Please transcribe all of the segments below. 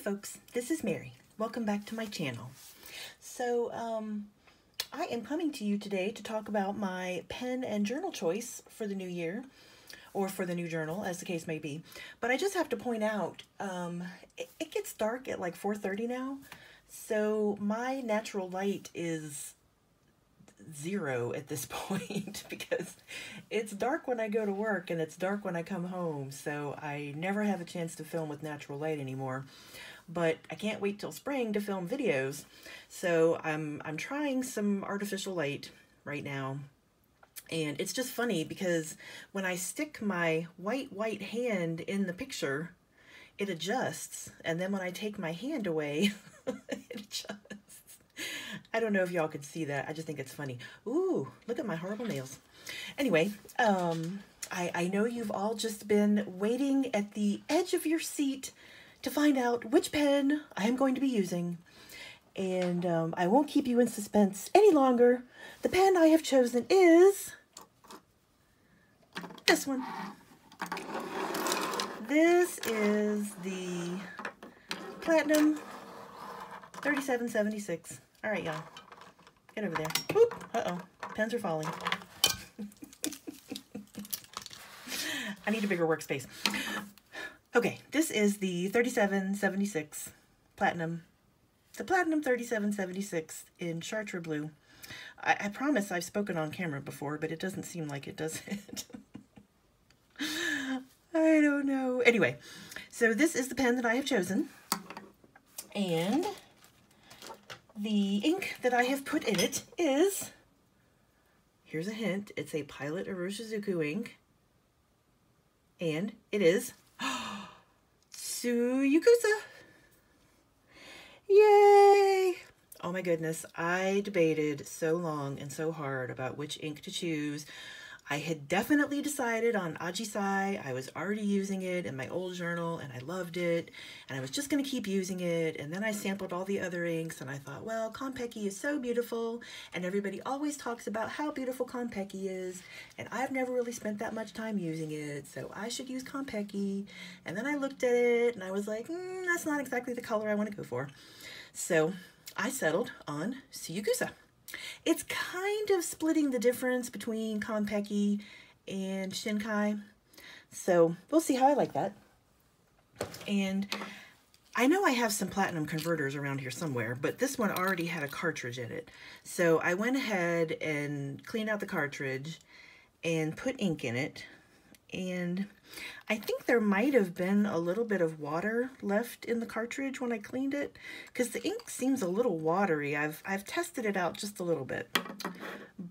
folks, this is Mary. Welcome back to my channel. So I am coming to you today to talk about my pen and journal choice for the new year, or for the new journal, as the case may be. But I just have to point out, it gets dark at like 4:30 now, so my natural light is 0 at this point because it's dark when I go to work and it's dark when I come home, so I never have a chance to film with natural light anymore. But I can't wait till spring to film videos, so I'm trying some artificial light right now. And it's just funny because when I stick my white hand in the picture, it adjusts, and then when I take my hand away, it adjusts. I don't know if y'all could see that. I just think it's funny. Ooh, look at my horrible nails. Anyway, I know you've all just been waiting at the edge of your seat to find out which pen I am going to be using. And I won't keep you in suspense any longer. The pen I have chosen is this one. This is the Platinum 3776. All right, y'all. Get over there. Whoop. Uh-oh. Pens are falling. I need a bigger workspace. Okay, this is the 3776 Platinum. The Platinum 3776 in Chartre Blue. I promise I've spoken on camera before, but it doesn't seem like it, does it? I don't know. Anyway, so this is the pen that I have chosen. And the ink that I have put in it is, here's a hint, it's a Pilot Iroshizuku ink. And it is Tsuyukusa. Yay! Oh my goodness, I debated so long and so hard about which ink to choose. I had definitely decided on Ajisai. I was already using it in my old journal and I loved it, and I was just going to keep using it. And then I sampled all the other inks and I thought, well, Konpeki is so beautiful and everybody always talks about how beautiful Konpeki is, and I've never really spent that much time using it, so I should use Konpeki. And then I looked at it and I was like, that's not exactly the color I want to go for. So I settled on Tsuyukusa. It's kind of splitting the difference between Konpeki and Shinkai, so we'll see how I like that. And I know I have some platinum converters around here somewhere, but this one already had a cartridge in it. So I went ahead and cleaned out the cartridge and put ink in it. And I think there might have been a little bit of water left in the cartridge when I cleaned it, because the ink seems a little watery. I've tested it out just a little bit,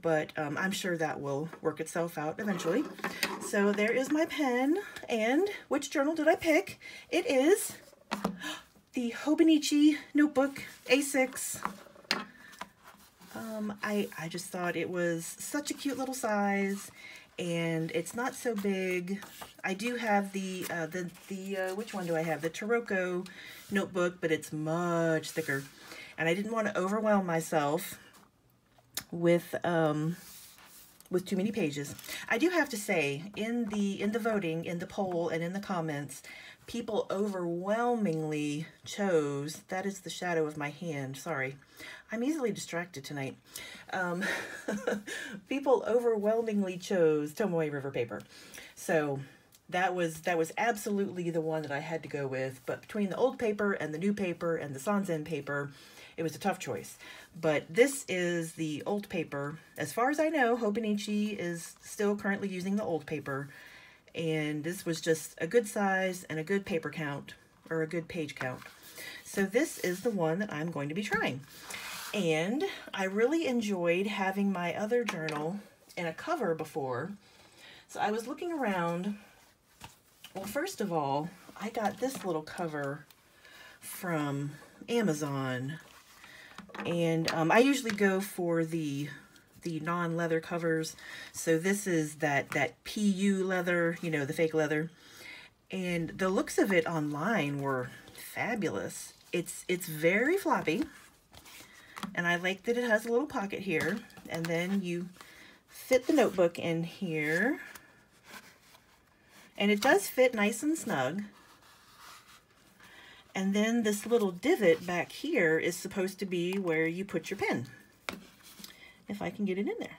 but I'm sure that will work itself out eventually. So there is my pen. And which journal did I pick? It is the Hobonichi Notebook A6. I just thought it was such a cute little size, and it's not so big. I do have the which one do I have? The Taroko notebook, but it's much thicker, and I didn't want to overwhelm myself with too many pages. I do have to say, in the voting, in the poll, and in the comments, people overwhelmingly chose, that is the shadow of my hand, sorry. I'm easily distracted tonight. People overwhelmingly chose Tomoe River paper. So that was absolutely the one that I had to go with. But between the old paper and the new paper and the Sanzen paper, it was a tough choice. But this is the old paper. As far as I know, Hobonichi is still currently using the old paper. And this was just a good size and a good paper count, or a good page count. So this is the one that I'm going to be trying. And I really enjoyed having my other journal in a cover before. So I was looking around. Well, first of all, I got this little cover from Amazon. And I usually go for the non-leather covers. So this is that PU leather, you know, the fake leather. And the looks of it online were fabulous. It's very floppy. And I like that it has a little pocket here. And then you fit the notebook in here. And it does fit nice and snug. And then this little divot back here is supposed to be where you put your pen, if I can get it in there.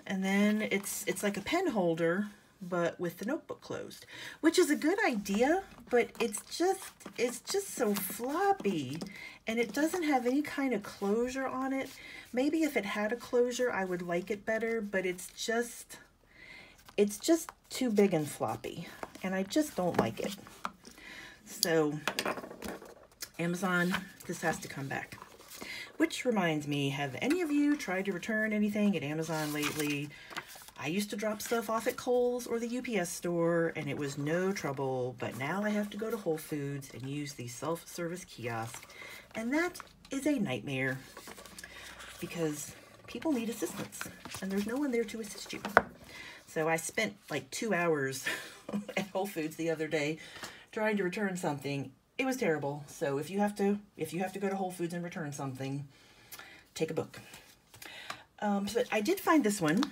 And then it's like a pen holder, but with the notebook closed, which is a good idea, but it's just so floppy, and it doesn't have any kind of closure on it. Maybe if it had a closure, I would like it better, but it's just too big and floppy, and I just don't like it. So Amazon, this has to come back. Which reminds me, have any of you tried to return anything at Amazon lately? I used to drop stuff off at Kohl's or the UPS store, and it was no trouble, but now I have to go to Whole Foods and use the self-service kiosk, and that is a nightmare because people need assistance, and there's no one there to assist you. So I spent like 2 hours at Whole Foods the other day trying to return something. It was terrible. So if you have to go to Whole Foods and return something, take a book. But I did find this one.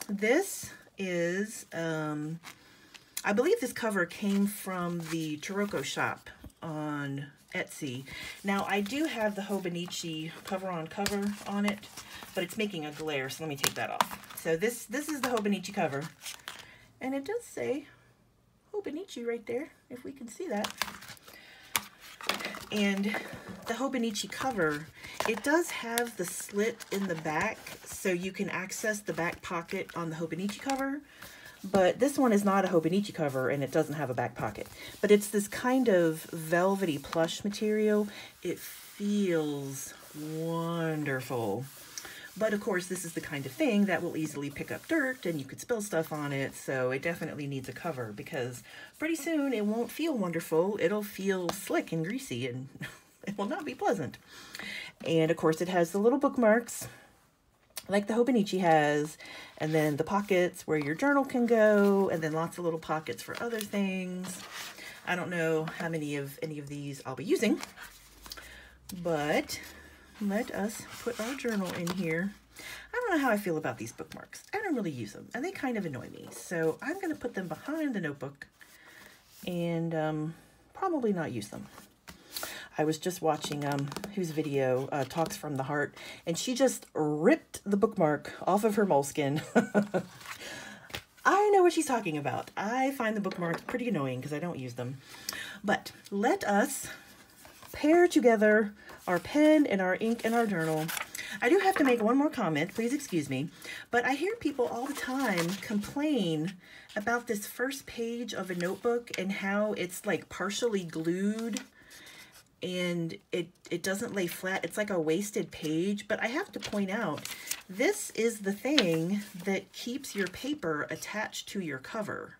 This is, I believe this cover came from the Taroko shop on Etsy. Now I do have the Hobonichi cover on it, but it's making a glare, so let me take that off. So this is the Hobonichi cover, and it does say Hobonichi right there, if we can see that. And the Hobonichi cover, it does have the slit in the back, so you can access the back pocket on the Hobonichi cover, but this one is not a Hobonichi cover, and it doesn't have a back pocket. But it's this kind of velvety plush material. It feels wonderful. But of course, this is the kind of thing that will easily pick up dirt, and you could spill stuff on it, so it definitely needs a cover, because pretty soon it won't feel wonderful. It'll feel slick and greasy, and it will not be pleasant. And of course, it has the little bookmarks, like the Hobonichi has, and then the pockets where your journal can go, and then lots of little pockets for other things. I don't know how many of any of these I'll be using, but let us put our journal in here. I don't know how I feel about these bookmarks. I don't really use them, and they kind of annoy me. So I'm going to put them behind the notebook and probably not use them. I was just watching whose video, Talks from the Heart, and she just ripped the bookmark off of her moleskin. I know what she's talking about. I find the bookmarks pretty annoying because I don't use them. But let us pair together our pen and our ink and our journal. I do have to make one more comment, please excuse me, but I hear people all the time complain about this first page of a notebook and how it's like partially glued and it doesn't lay flat. It's like a wasted page, but I have to point out, this is the thing that keeps your paper attached to your cover.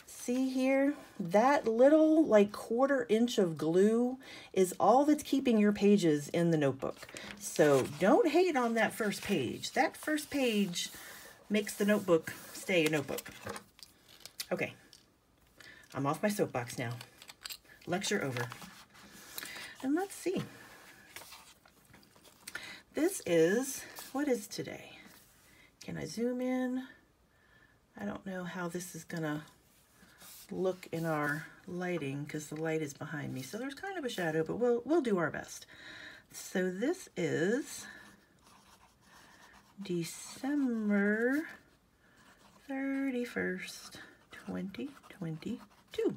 See here, that little like 1/4 inch of glue is all that's keeping your pages in the notebook. So don't hate on that first page. That first page makes the notebook stay a notebook. Okay, I'm off my soapbox now. Lecture over. And let's see. This is, what is today? Can I zoom in? I don't know how this is gonna look in our lighting because the light is behind me, so there's kind of a shadow, but we'll do our best. So this is December 31st, 2022.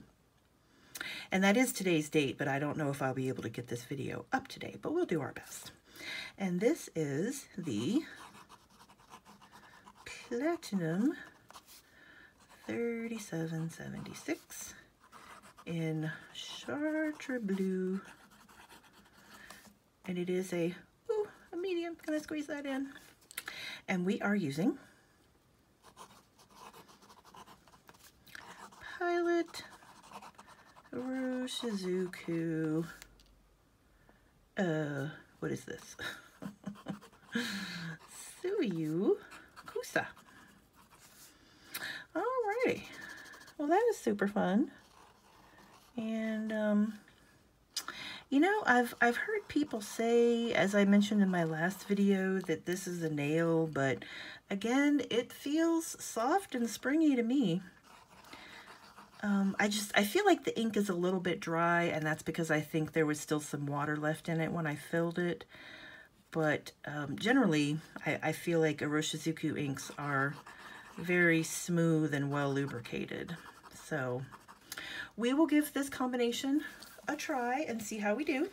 And that is today's date, but I don't know if I'll be able to get this video up today, but we'll do our best. And this is the Platinum 3776 in Chartre Blue, and it is a medium. Can I squeeze that in? And we are using Pilot Roshizuku. What is this? Suyu Kusa. Alrighty, well that is super fun. And you know, I've heard people say, as I mentioned in my last video, that this is a nail, but again, it feels soft and springy to me. I feel like the ink is a little bit dry, and that's because I think there was still some water left in it when I filled it. But generally, I feel like Iroshizuku inks are very smooth and well lubricated. So we will give this combination a try and see how we do.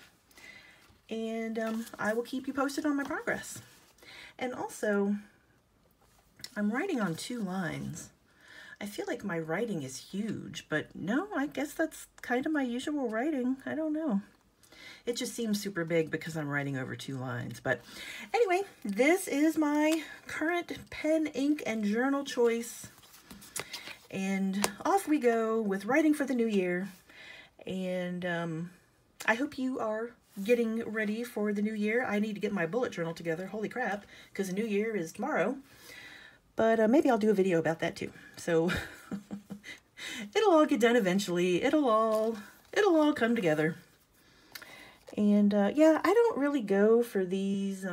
And I will keep you posted on my progress. And also, I'm writing on 2 lines. I feel like my writing is huge, but no, I guess that's kind of my usual writing. I don't know. It just seems super big because I'm writing over 2 lines. But anyway, this is my current pen, ink, and journal choice. And off we go with writing for the new year. And I hope you are getting ready for the new year. I need to get my bullet journal together. Holy crap, because the new year is tomorrow. But maybe I'll do a video about that too. So it'll all get done eventually. It'll all come together. And yeah, I don't really go for these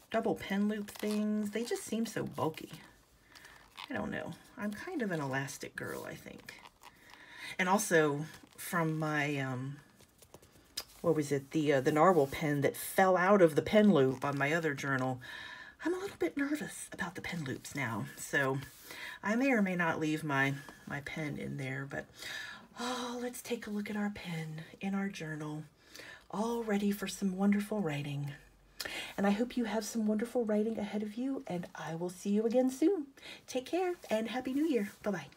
double pen loop things. They just seem so bulky. I don't know. I'm kind of an elastic girl, I think. And also from my what was it, the narwhal pen that fell out of the pen loop on my other journal, I'm a little bit nervous about the pen loops now. So I may or may not leave my pen in there, but oh, let's take a look at our pen in our journal, all ready for some wonderful writing. And I hope you have some wonderful writing ahead of you, and I will see you again soon. Take care and Happy New Year. Bye-bye.